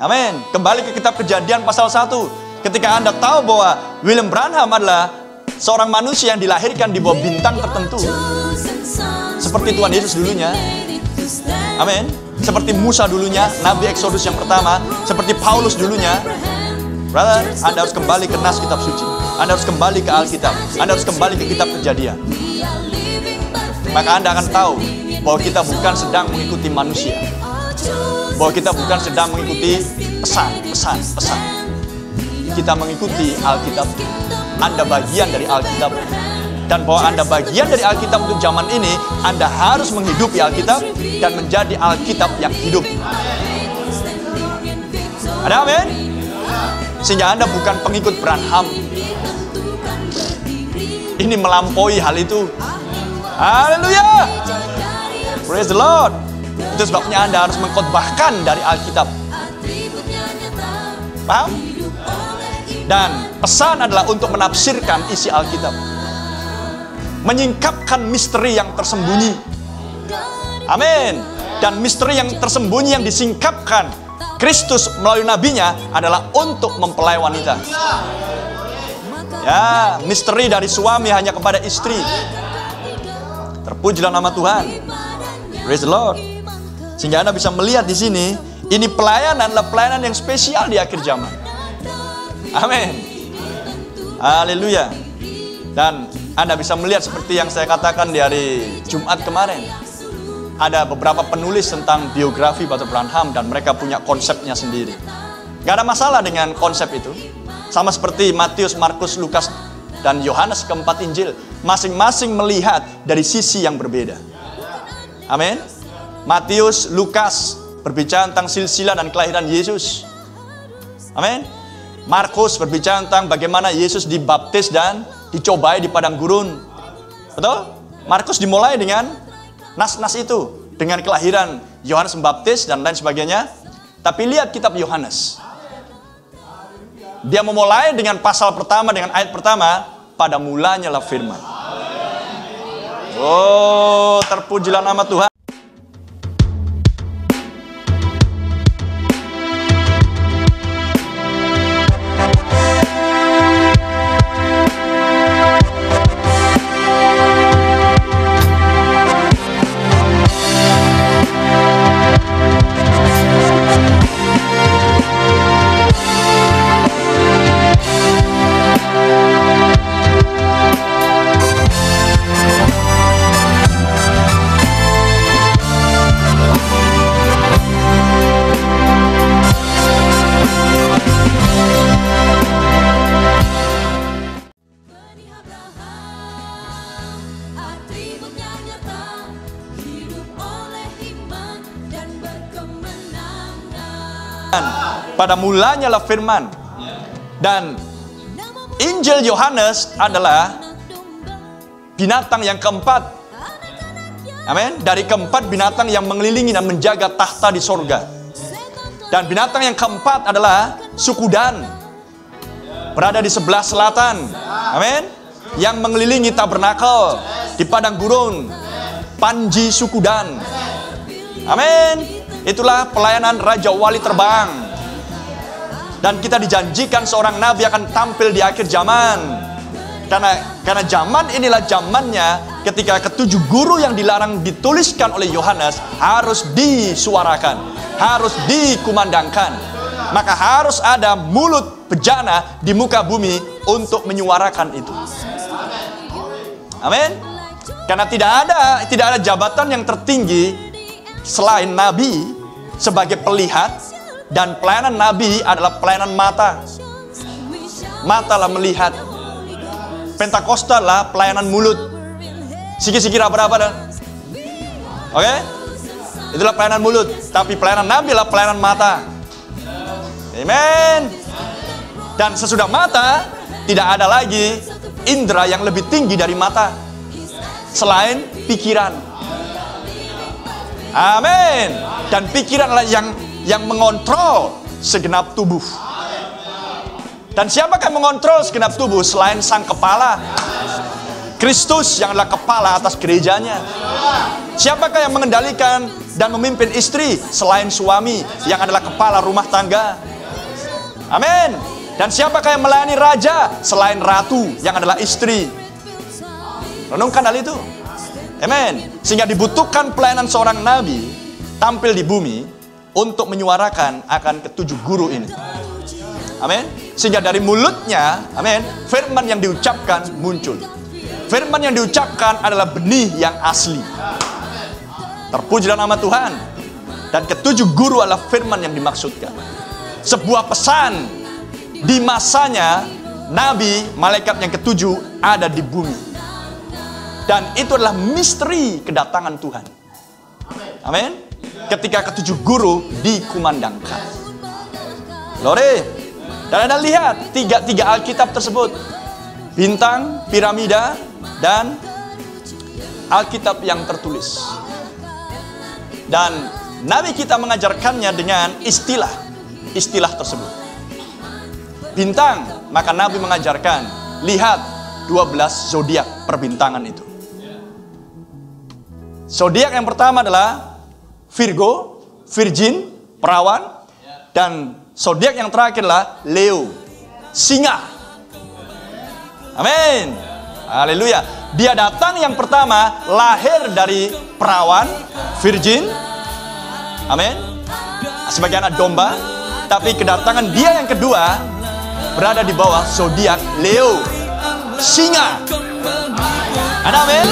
Amin. Kembali ke kitab Kejadian pasal 1. Ketika Anda tahu bahwa William Branham adalah seorang manusia yang dilahirkan di bawah bintang tertentu, seperti Tuhan Yesus dulunya. Amin. Seperti Musa dulunya, Nabi Exodus yang pertama, seperti Paulus dulunya. Brother, Anda harus kembali ke nas kitab suci. Anda harus kembali ke Alkitab. Anda harus kembali ke kitab Kejadian. Maka Anda akan tahu bahwa kita bukan sedang mengikuti manusia, bahwa kita bukan sedang mengikuti pesan. Kita mengikuti Alkitab. Anda bagian dari Alkitab. Dan bahwa Anda bagian dari Alkitab untuk zaman ini, Anda harus menghidupi Alkitab dan menjadi Alkitab yang hidup. Ada amin? Sehingga Anda bukan pengikut Branham. Ini melampaui hal itu. Haleluya! Praise the Lord. Itu sebabnya Anda harus mengkhotbahkan dari Alkitab. Paham? Dan pesan adalah untuk menafsirkan isi Alkitab, menyingkapkan misteri yang tersembunyi. Amin. Dan misteri yang tersembunyi yang disingkapkan Kristus melalui nabinya adalah untuk mempelai wanita. Ya, misteri dari suami hanya kepada istri. Terpujilah nama Tuhan. Praise the Lord. Sehingga Anda bisa melihat di sini, ini pelayanan adalah pelayanan yang spesial di akhir zaman. Amin. Haleluya. Dan Anda bisa melihat seperti yang saya katakan di hari Jumat kemarin. Ada beberapa penulis tentang biografi Brother Branham dan mereka punya konsepnya sendiri. Gak ada masalah dengan konsep itu. Sama seperti Matius, Markus, Lukas, dan Yohanes keempat Injil. Masing-masing melihat dari sisi yang berbeda. Amin. Matius, Lukas berbicara tentang silsilah dan kelahiran Yesus. Amin. Markus berbicara tentang bagaimana Yesus dibaptis dan dicobai di padang gurun. Betul? Markus dimulai dengan nas-nas itu, dengan kelahiran Yohanes Pembaptis dan lain sebagainya. Tapi lihat kitab Yohanes. Dia memulai dengan pasal pertama, dengan ayat pertama, pada mulanya lah firman. Oh, terpujilah nama Tuhan. Pada mulanya lah firman. Dan Injil Yohanes adalah binatang yang keempat. Amin. Dari keempat binatang yang mengelilingi dan menjaga tahta di sorga. Dan binatang yang keempat adalah suku Dan, berada di sebelah selatan. Amin. Yang mengelilingi tabernakel di padang gurun, Panji suku Dan. Amin. Itulah pelayanan Raja Wali terbang. Dan kita dijanjikan seorang nabi akan tampil di akhir zaman. Karena zaman inilah zamannya ketika ketujuh guru yang dilarang dituliskan oleh Yohanes harus disuarakan, harus dikumandangkan. Maka harus ada mulut bejana di muka bumi untuk menyuarakan itu. Amin. Karena tidak ada jabatan yang tertinggi selain nabi sebagai pelihat. Dan pelayanan nabi adalah pelayanan mata. Mata lah melihat. Pentakosta lah pelayanan mulut. Sikit-sikit apa-apa dan. Oke? Itulah pelayanan mulut. Tapi pelayanan nabi lah pelayanan mata. Amen. Dan sesudah mata, tidak ada lagi indera yang lebih tinggi dari mata selain pikiran. Amin. Dan pikiran adalah yang mengontrol segenap tubuh. Dan siapakah yang mengontrol segenap tubuh selain sang kepala? Kristus yang adalah kepala atas gerejanya. Siapakah yang mengendalikan dan memimpin istri selain suami yang adalah kepala rumah tangga? Amin. Dan siapakah yang melayani raja selain ratu yang adalah istri? Renungkan hal itu. Amin. Sehingga dibutuhkan pelayanan seorang nabi tampil di bumi untuk menyuarakan akan ketujuh guru ini. Amin. Sehingga dari mulutnya, amin, firman yang diucapkan muncul. Firman yang diucapkan adalah benih yang asli. Terpujilah nama Tuhan. Dan ketujuh guru adalah firman yang dimaksudkan. Sebuah pesan di masanya nabi, malaikat yang ketujuh ada di bumi. Dan itu adalah misteri kedatangan Tuhan. Amin. Ketika ketujuh guru dikumandangkan. Glory. Dan Anda lihat tiga Alkitab tersebut. Bintang, piramida, dan Alkitab yang tertulis. Dan Nabi kita mengajarkannya dengan istilah tersebut. Bintang, maka Nabi mengajarkan, lihat 12 zodiak perbintangan itu. Zodiak yang pertama adalah Virgo, Virgin, Perawan, dan zodiak yang terakhir adalah Leo, Singa. Amin. Haleluya. Dia datang yang pertama lahir dari Perawan, Virgin. Amin. Sebagai anak domba. Tapi kedatangan dia yang kedua berada di bawah zodiak Leo, Singa. Amin.